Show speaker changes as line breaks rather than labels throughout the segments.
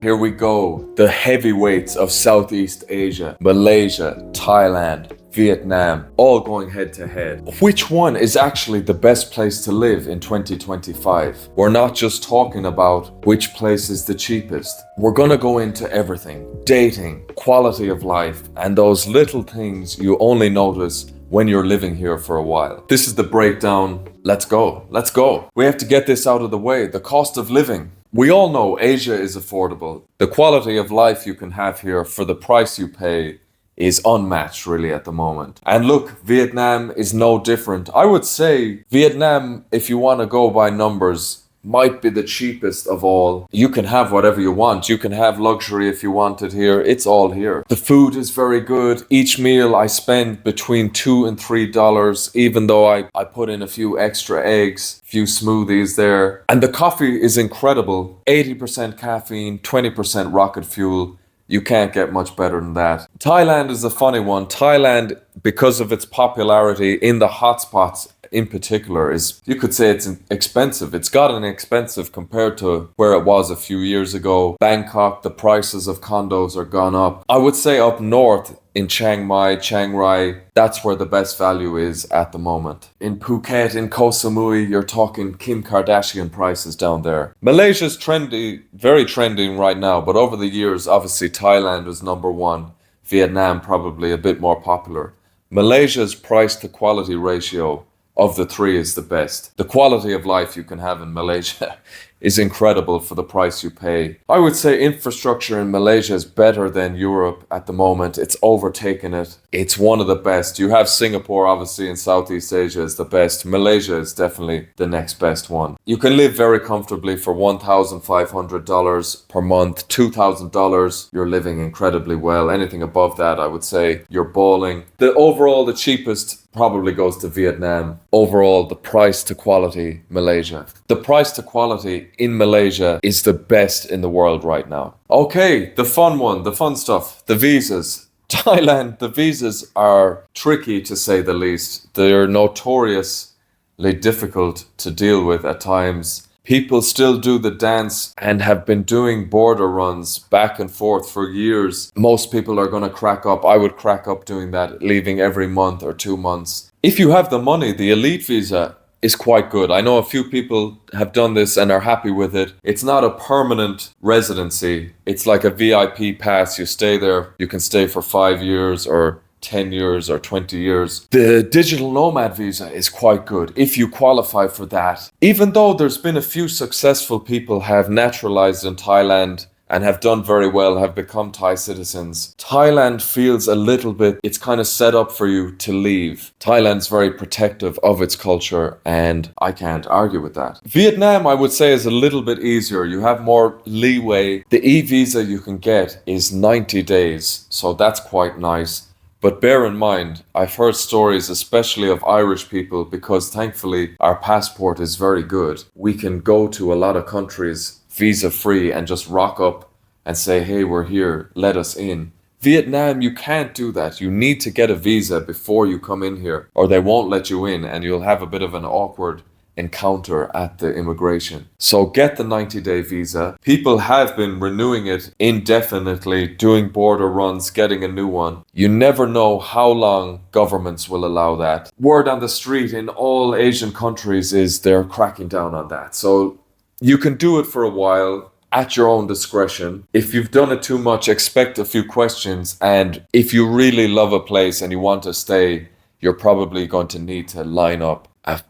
Here we go. The heavyweights of Southeast Asia, Malaysia, Thailand, Vietnam, all going head to head. Which one is actually the best place to live in 2025? We're not just talking about which place is the cheapest. We're gonna go into everything. Dating, quality of life, and those little things you only notice when you're living here for a while. This is the breakdown. Let's go. Let's go. We have to get this out of the way. The cost of living. We all know Asia is affordable. The quality of life you can have here for the price you pay is unmatched really at the moment. And look, Vietnam is no different. I would say Vietnam, if you want to go by numbers, might be the cheapest of all. You can have whatever you want. You can have luxury if you want it here. It's all here. The food is very good. Each meal I spend between $2 and $3, even though I put in a few extra eggs, few smoothies there. And the coffee is incredible. 80% caffeine, 20% rocket fuel. You can't get much better than that. Thailand is a funny one. Thailand, because of its popularity in the hotspots in particular, is, you could say it's expensive. It's gotten expensive compared to where it was a few years ago. Bangkok, the prices of condos are gone up. I would say up north in Chiang Mai, Chiang Rai, that's where the best value is at the moment. In Phuket, in Koh Samui, you're talking Kim Kardashian prices down there. Malaysia's trendy, very trending right now, but over the years, obviously Thailand was number one. Vietnam probably a bit more popular. Malaysia's price to quality ratio of the three is the best. The quality of life you can have in Malaysia is incredible for the price you pay. I would say infrastructure in Malaysia is better than Europe at the moment. It's overtaken it. It's one of the best. You have Singapore, obviously, in Southeast Asia is the best. Malaysia is definitely the next best one. You can live very comfortably for $1,500 per month, $2,000. You're living incredibly well. Anything above that, I would say you're balling. The cheapest probably goes to Vietnam. Overall, the price to quality, Malaysia. The price to quality in Malaysia is the best in the world right now. Okay, the fun one, the fun stuff, the visas. Thailand, the visas are tricky to say the least. They're notoriously difficult to deal with at times. People still do the dance and have been doing border runs back and forth for years. Most people are going to crack up. I would crack up doing that, leaving every month or 2 months. If you have the money, the elite visa is quite good. I know a few people have done this and are happy with it. It's not a permanent residency. It's like a VIP pass. You stay there. You can stay for 5 years or 10 years or 20 years. The digital nomad visa is quite good if you qualify for that. Even though there's been a few successful people have naturalized in Thailand and have done very well, have become Thai citizens, Thailand feels a little bit, it's kind of set up for you to leave. Thailand's very protective of its culture, and I can't argue with that. Vietnam, I would say, is a little bit easier. You have more leeway. The e-visa you can get is 90 days, so that's quite nice. But bear in mind, I've heard stories, especially of Irish people, because thankfully our passport is very good. We can go to a lot of countries visa-free and just rock up and say, hey, we're here, let us in. Vietnam, you can't do that. You need to get a visa before you come in here, or they won't let you in, and you'll have a bit of an awkward encounter at the immigration. So get the 90-day visa. People have been renewing it indefinitely, doing border runs, getting a new one. You never know how long governments will allow that. Word on the street in all Asian countries is they're cracking down on that. So you can do it for a while at your own discretion. If you've done it too much, expect a few questions. And if you really love a place and you want to stay, you're probably going to need to line up a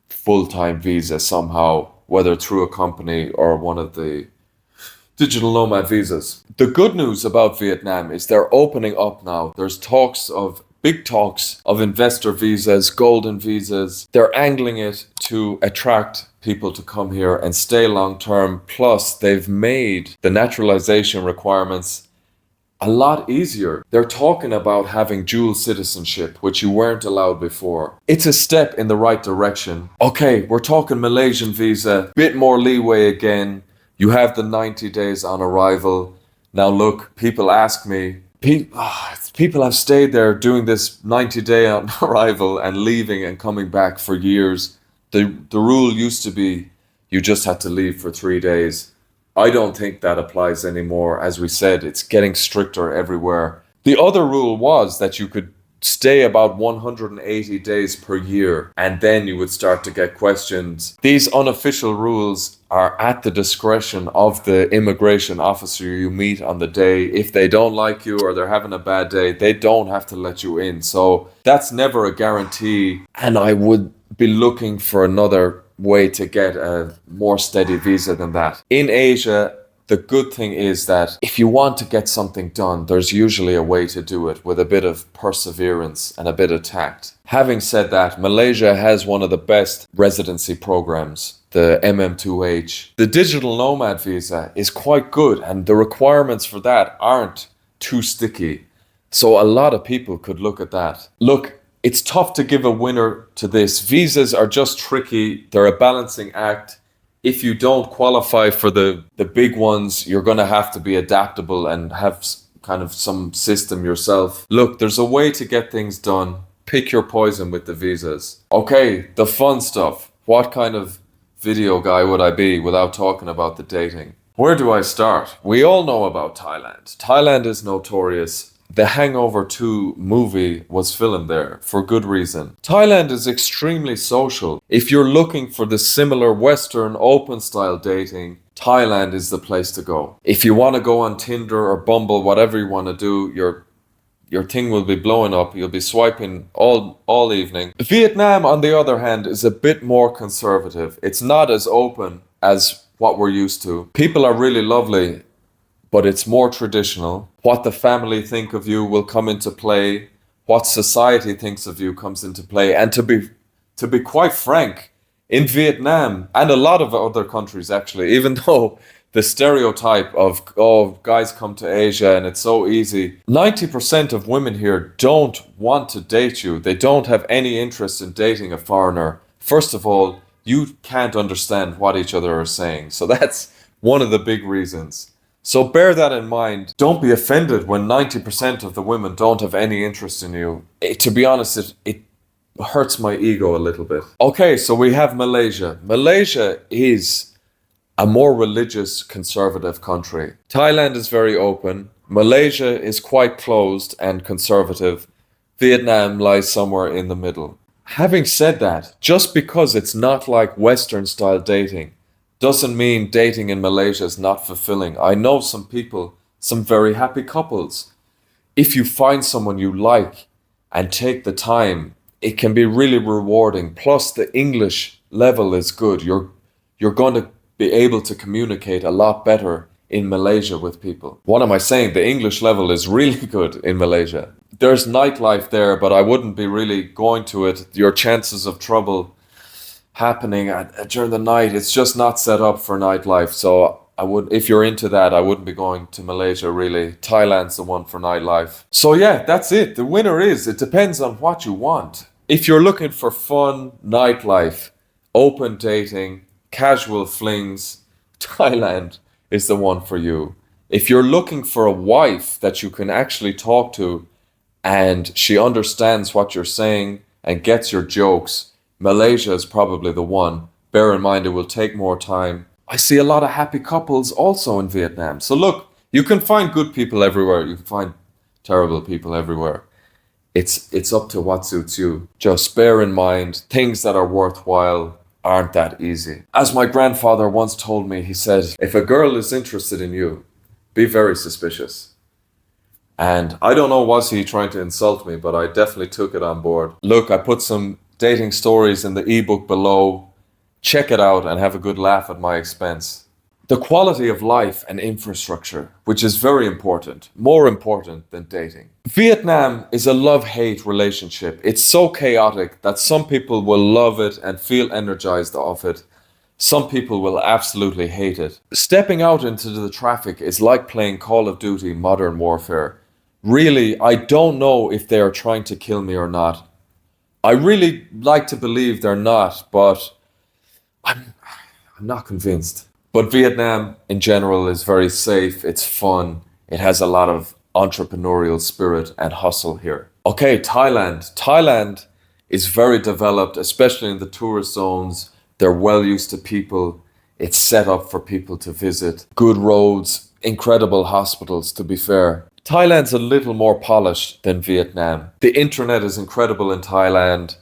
full-time visa somehow, whether through a company or one of the digital nomad visas. The good news about Vietnam is they're opening up now. There's big talks of investor visas, golden visas. They're angling it to attract people to come here and stay long-term. Plus, they've made the naturalization requirements a lot easier. They're talking about having dual citizenship, which you weren't allowed before. It's a step in the right direction. Okay, we're talking Malaysian visa, bit more leeway again. You have the 90 days on arrival. Now look, people ask me, people have stayed there doing this 90-day on arrival and leaving and coming back for years. The rule used to be you just had to leave for 3 days. I don't think that applies anymore. As we said, it's getting stricter everywhere. The other rule was that you could stay about 180 days per year and then you would start to get questions. These unofficial rules are at the discretion of the immigration officer you meet on the day. If they don't like you or they're having a bad day, they don't have to let you in. So that's never a guarantee. And I would be looking for another way to get a more steady visa than that. In Asia, the good thing is that if you want to get something done, there's usually a way to do it with a bit of perseverance and a bit of tact. Having said that, Malaysia has one of the best residency programs, the MM2H. The digital nomad visa is quite good and the requirements for that aren't too sticky. So a lot of people could look at that. Look, it's tough to give a winner to this. Visas are just tricky. They're a balancing act. If you don't qualify for the big ones, you're going to have to be adaptable and have kind of some system yourself. Look, there's a way to get things done. Pick your poison with the visas. Okay, the fun stuff. What kind of video guy would I be without talking about the dating? Where do I start? We all know about Thailand. Thailand is notorious. The Hangover 2 movie was filmed there for good reason. Thailand is extremely social. If you're looking for the similar Western open style dating, Thailand is the place to go. If you want to go on Tinder or Bumble, whatever you want to do, your thing will be blowing up. You'll be swiping all evening. Vietnam, on the other hand, is a bit more conservative. It's not as open as what we're used to. People are really lovely, but it's more traditional. What the family think of you will come into play. What society thinks of you comes into play. And to be quite frank, in Vietnam and a lot of other countries actually, even though the stereotype of, oh, guys come to Asia and it's so easy, 90% of women here don't want to date you. They don't have any interest in dating a foreigner. First of all, you can't understand what each other are saying. So that's one of the big reasons. So bear that in mind. Don't be offended when 90% of the women don't have any interest in you. To be honest, it hurts my ego a little bit. Okay, so we have Malaysia. Malaysia is a more religious, conservative country. Thailand is very open. Malaysia is quite closed and conservative. Vietnam lies somewhere in the middle. Having said that, just because it's not like Western style dating, doesn't mean dating in Malaysia is not fulfilling. I know some people, some very happy couples. If you find someone you like and take the time, it can be really rewarding. Plus the English level is good. You're going to be able to communicate a lot better in Malaysia with people. What am I saying? The English level is really good in Malaysia. There's nightlife there, but I wouldn't be really going to it. Your chances of trouble happening during the night, it's just not set up for nightlife. So if you're into that, I wouldn't be going to Malaysia really. Thailand's the one for nightlife. So yeah, that's it. The winner is, it depends on what you want. If you're looking for fun, nightlife, open dating, casual flings, Thailand is the one for you. If you're looking for a wife that you can actually talk to and she understands what you're saying and gets your jokes, Malaysia is probably the one. Bear in mind, it will take more time. I see a lot of happy couples also in Vietnam. So look, you can find good people everywhere. You can find terrible people everywhere. It's up to what suits you. Just bear in mind, things that are worthwhile aren't that easy. As my grandfather once told me, he said, if a girl is interested in you, be very suspicious. And I don't know, was he trying to insult me, but I definitely took it on board. Look, I put some dating stories in the ebook below. Check it out and have a good laugh at my expense. The quality of life and infrastructure, which is very important, more important than dating. Vietnam is a love-hate relationship. It's so chaotic that some people will love it and feel energized off it. Some people will absolutely hate it. Stepping out into the traffic is like playing Call of Duty Modern Warfare. Really, I don't know if they are trying to kill me or not. I really like to believe they're not, but I'm not convinced. But Vietnam in general is very safe, it's fun, it has a lot of entrepreneurial spirit and hustle here. Okay, Thailand. Thailand is very developed, especially in the tourist zones. They're well used to people. It's set up for people to visit. Good roads, incredible hospitals, to be fair. Thailand's a little more polished than Vietnam. The internet is incredible in Thailand,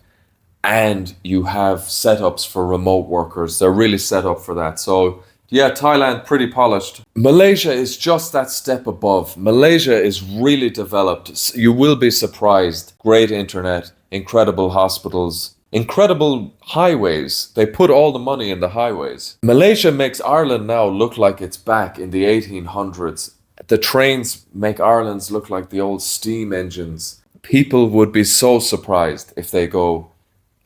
and you have setups for remote workers. They're really set up for that. So yeah, Thailand, pretty polished. Malaysia is just that step above. Malaysia is really developed. You will be surprised. Great internet, incredible hospitals, incredible highways. They put all the money in the highways. Malaysia makes Ireland now look like it's back in the 1800s. The trains make Ireland's look like the old steam engines. People would be so surprised if they go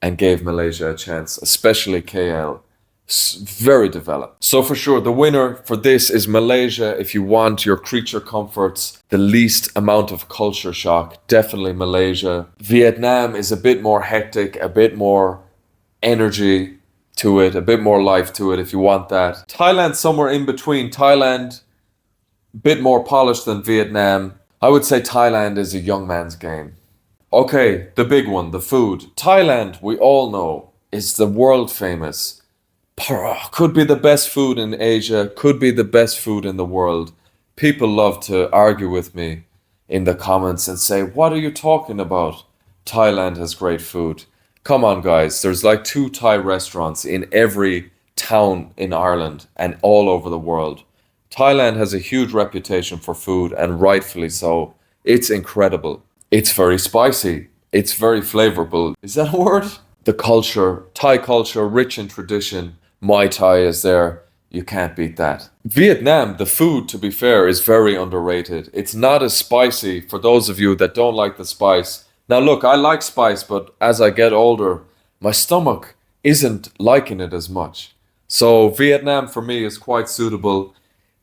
and gave Malaysia a chance, especially KL. Very developed. So for sure, the winner for this is Malaysia. If you want your creature comforts, the least amount of culture shock, definitely Malaysia. Vietnam is a bit more hectic, a bit more energy to it, a bit more life to it if you want that. Thailand, somewhere in between. Thailand, a bit more polished than Vietnam. I would say Thailand is a young man's game. Okay, the big one, the food. Thailand, we all know, is the world famous. Could be the best food in Asia, could be the best food in the world. People love to argue with me in the comments and say, what are you talking about? Thailand has great food. Come on, guys, there's like 2 Thai restaurants in every town in Ireland and all over the world. Thailand has a huge reputation for food, and rightfully so. It's incredible. It's very spicy. It's very flavorful. Is that a word? The culture, Thai culture, rich in tradition. Muay Thai is there. You can't beat that. Vietnam, the food, to be fair, is very underrated. It's not as spicy for those of you that don't like the spice. Now look, I like spice, but as I get older, my stomach isn't liking it as much. So Vietnam for me is quite suitable.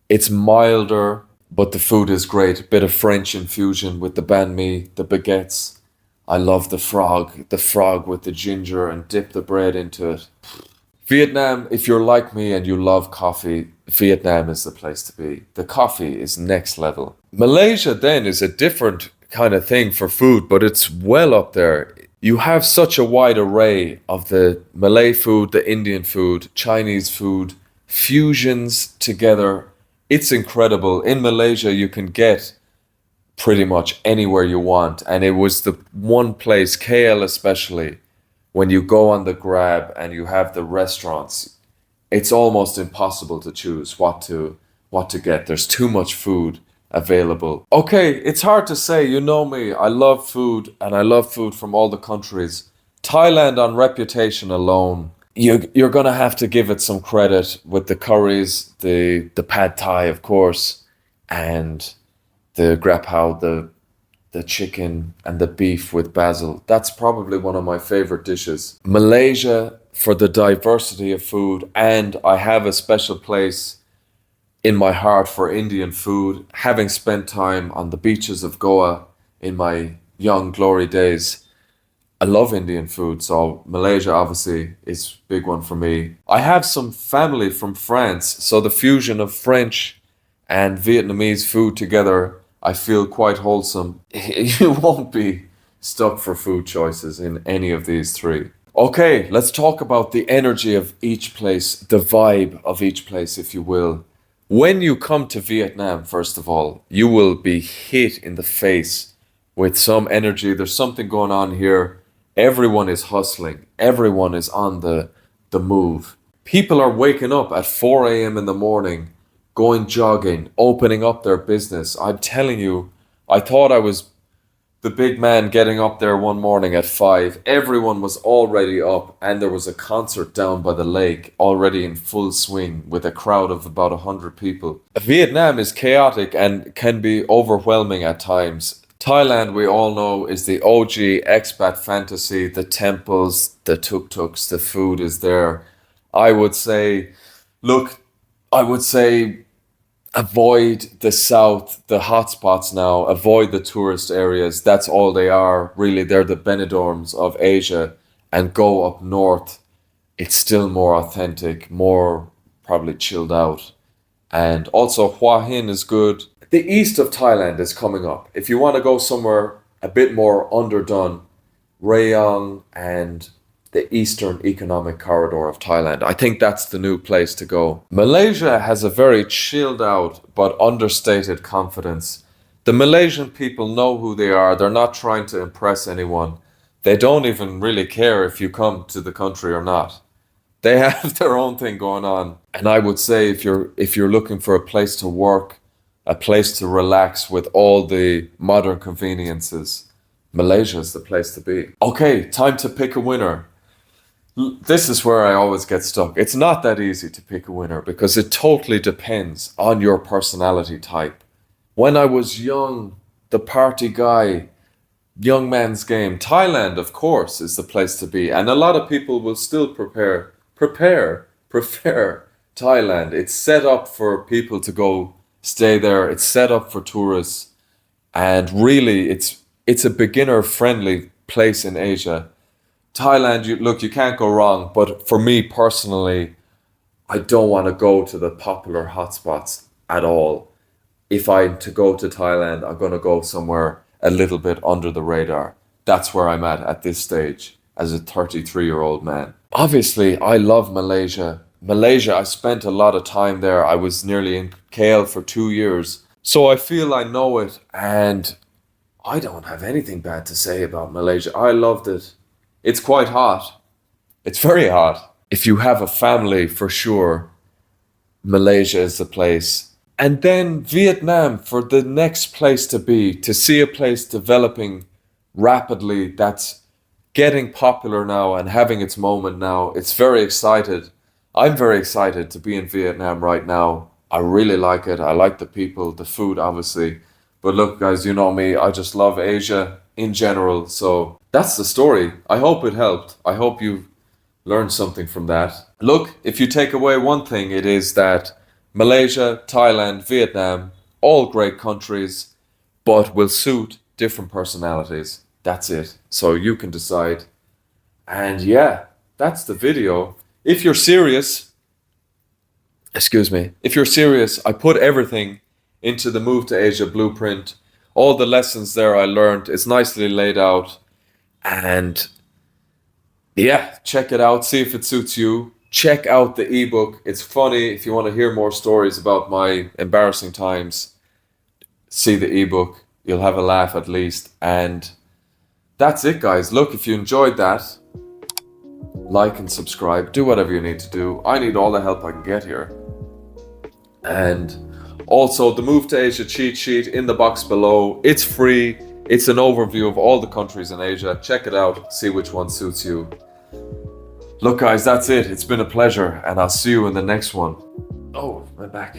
It's milder, but the food is great. Bit of French infusion with the banh mi, the baguettes. I love the frog with the ginger, and dip the bread into it. Vietnam, if you're like me and you love coffee, Vietnam is the place to be. The coffee is next level. Malaysia then is a different kind of thing for food, but it's well up there. You have such a wide array of the Malay food, the Indian food, Chinese food, fusions together. It's incredible. In Malaysia, you can get pretty much anywhere you want. And it was the one place, KL especially, when you go on the Grab and you have the restaurants, it's almost impossible to choose what to get. There's too much food available. Okay, it's hard to say, you know me. I love food, and I love food from all the countries. Thailand, on reputation alone, you're gonna have to give it some credit with the curries, the pad thai, of course, and the grapao, the chicken and the beef with basil. That's probably one of my favorite dishes. Malaysia, for the diversity of food, and I have a special place in my heart for Indian food, having spent time on the beaches of Goa in my young glory days. I love Indian food, so Malaysia obviously is a big one for me. I have some family from France, so the fusion of French and Vietnamese food together, I feel quite wholesome. You won't be stuck for food choices in any of these 3. Okay, let's talk about the energy of each place, the vibe of each place, if you will. When you come to Vietnam, first of all, you will be hit in the face with some energy. There's something going on here. Everyone is hustling. Everyone is on the move. People are waking up at 4 a.m. in the morning, going jogging, opening up their business. I'm telling you, I thought I was the big man getting up there one morning at 5. Everyone was already up, and there was a concert down by the lake already in full swing with a crowd of about 100 people. Vietnam is chaotic and can be overwhelming at times. Thailand, we all know, is the OG expat fantasy. The temples, the tuk-tuks, the food is there. I would say avoid the south, the hotspots now, avoid the tourist areas. That's all they are, really. They're the Benidorms of Asia. And go up north. It's still more authentic, more probably chilled out. And also Hua Hin is good. The east of Thailand is coming up. If you want to go somewhere a bit more underdone, Rayong and the Eastern Economic Corridor of Thailand. I think that's the new place to go. Malaysia has a very chilled out but understated confidence. The Malaysian people know who they are. They're not trying to impress anyone. They don't even really care if you come to the country or not. They have their own thing going on. And I would say if you're looking for a place to work, a place to relax with all the modern conveniences, Malaysia is the place to be. Okay, time to pick a winner. This is where I always get stuck. It's not that easy to pick a winner because it totally depends on your personality type. When I was young, the party guy, young man's game, Thailand, of course, is the place to be. And a lot of people will still prefer Thailand. It's set up for people to go stay there. It's set up for tourists. And really, it's a beginner-friendly place in Asia. Thailand, you can't go wrong. But for me personally, I don't want to go to the popular hotspots at all. If I'm to go to Thailand, I'm going to go somewhere a little bit under the radar. That's where I'm at this stage as a 33-year-old man. Obviously, I love Malaysia. I spent a lot of time there. I was nearly in KL for 2 years. So I feel I know it, and I don't have anything bad to say about Malaysia. I loved it. It's quite hot. It's very hot. If you have a family, for sure, Malaysia is the place. And then Vietnam for the next place to be, to see a place developing rapidly that's getting popular now and having its moment now. It's very excited. I'm very excited to be in Vietnam right now. I really like it. I like the people, the food, obviously. But look, guys, you know me. I just love Asia in general. So that's the story. I hope it helped. I hope you learned something from that. Look, if you take away one thing, it is that Malaysia, Thailand, Vietnam, all great countries, but will suit different personalities. That's it. So you can decide. And yeah, that's the video. If you're serious, I put everything into the Move to Asia blueprint. All the lessons there I learned. It's nicely laid out. And yeah, check it out. See if it suits you. Check out the ebook. It's funny. If you want to hear more stories about my embarrassing times, see the ebook. You'll have a laugh at least. And that's it, guys. Look, if you enjoyed that, like and subscribe. Do whatever you need to do. I need all the help I can get here. And also, the Move to Asia cheat sheet in the box below. It's free. It's an overview of all the countries in Asia. Check it out. See which one suits you. Look, guys, that's it. It's been a pleasure, and I'll see you in the next one. Oh, my back.